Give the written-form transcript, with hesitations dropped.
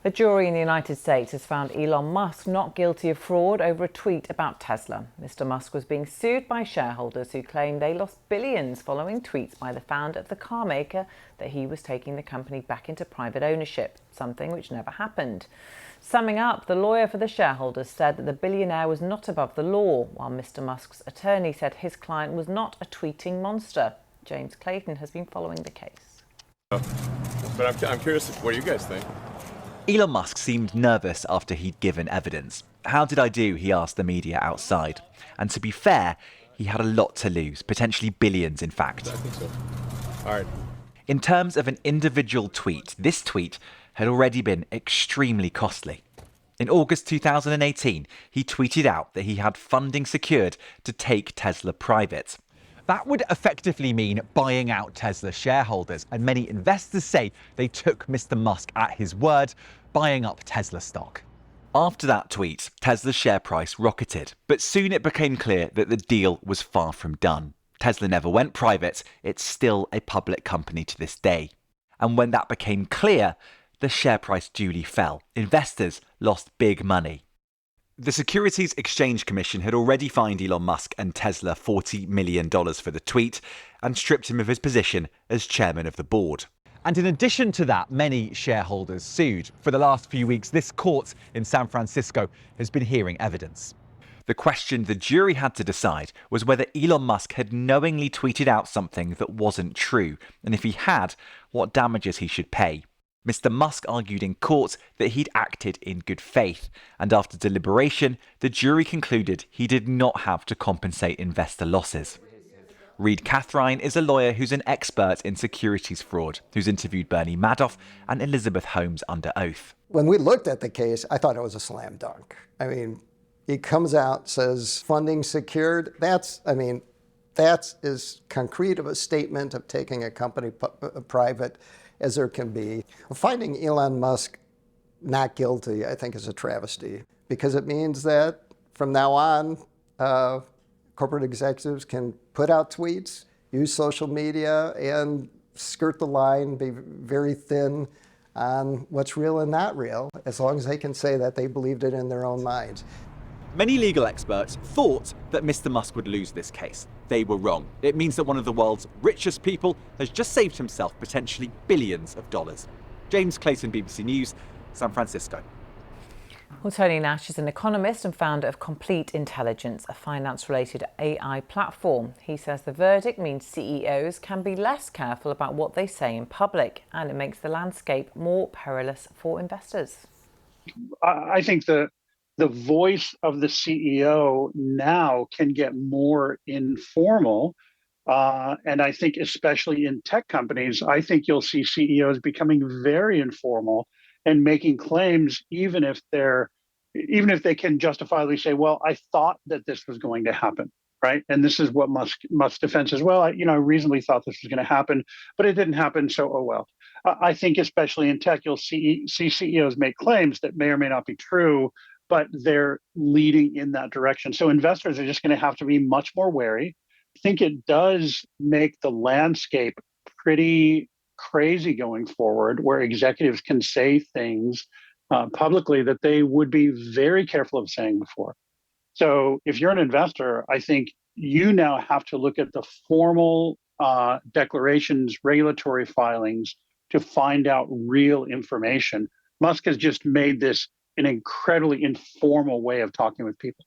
A jury in the United States has found Elon Musk not guilty of fraud over a tweet about Tesla. Mr. Musk was being sued by shareholders who claim they lost billions following tweets by the founder of the carmaker that he was taking the company back into private ownership, something which never happened. Summing up, the lawyer for the shareholders said that the billionaire was not above the law, while Mr. Musk's attorney said his client was not a tweeting monster. James Clayton has been following the case. But I'm curious, what do you guys think? Elon Musk seemed nervous after he'd given evidence. How did I do? He asked the media outside. And to be fair, he had a lot to lose, potentially billions, in fact. I think so. All right. In terms of an individual tweet, this tweet had already been extremely costly. In August 2018, he tweeted out that he had funding secured to take Tesla private. That would effectively mean buying out Tesla shareholders, and many investors say they took Mr. Musk at his word, buying up Tesla stock. After that tweet, Tesla's share price rocketed, but soon it became clear that the deal was far from done. Tesla never went private, it's still a public company to this day. And when that became clear, the share price duly fell. Investors lost big money. The Securities Exchange Commission had already fined Elon Musk and Tesla $40 million for the tweet and stripped him of his position as chairman of the board. And in addition to that, many shareholders sued. For the last few weeks, this court in San Francisco has been hearing evidence. The question the jury had to decide was whether Elon Musk had knowingly tweeted out something that wasn't true, and if he had, what damages he should pay. Mr. Musk argued in court that he'd acted in good faith, and after deliberation, the jury concluded he did not have to compensate investor losses. Reed Cathrine is a lawyer who's an expert in securities fraud, who's interviewed Bernie Madoff and Elizabeth Holmes under oath. When we looked at the case, I thought it was a slam dunk. I mean, he comes out, says funding secured. That's as concrete of a statement of taking a company private as there can be. Finding Elon Musk not guilty, I think, is a travesty, because it means that from now on, corporate executives can put out tweets, use social media, and skirt the line, be very thin on what's real and not real, as long as they can say that they believed it in their own minds. Many legal experts thought that Mr. Musk would lose this case. They were wrong. It means that one of the world's richest people has just saved himself potentially billions of dollars. James Clayton, BBC News, San Francisco. Well, Tony Nash is an economist and founder of Complete Intelligence, a finance-related AI platform. He says the verdict means CEOs can be less careful about what they say in public, and it makes the landscape more perilous for investors. I think the voice of the CEO now can get more informal. And I think especially in tech companies, I think you'll see CEOs becoming very informal and making claims, even if they can justifiably say, well, I thought that this was going to happen, right? And this is what Musk's defense is. Well, I reasonably thought this was going to happen, but it didn't happen, so oh well. I think especially in tech, you'll see CEOs make claims that may or may not be true, but they're leading in that direction. So investors are just going to have to be much more wary. I think it does make the landscape pretty crazy going forward, where executives can say things publicly that they would be very careful of saying before. So if you're an investor, I think you now have to look at the formal declarations, regulatory filings to find out real information. Musk has just made this an incredibly informal way of talking with people.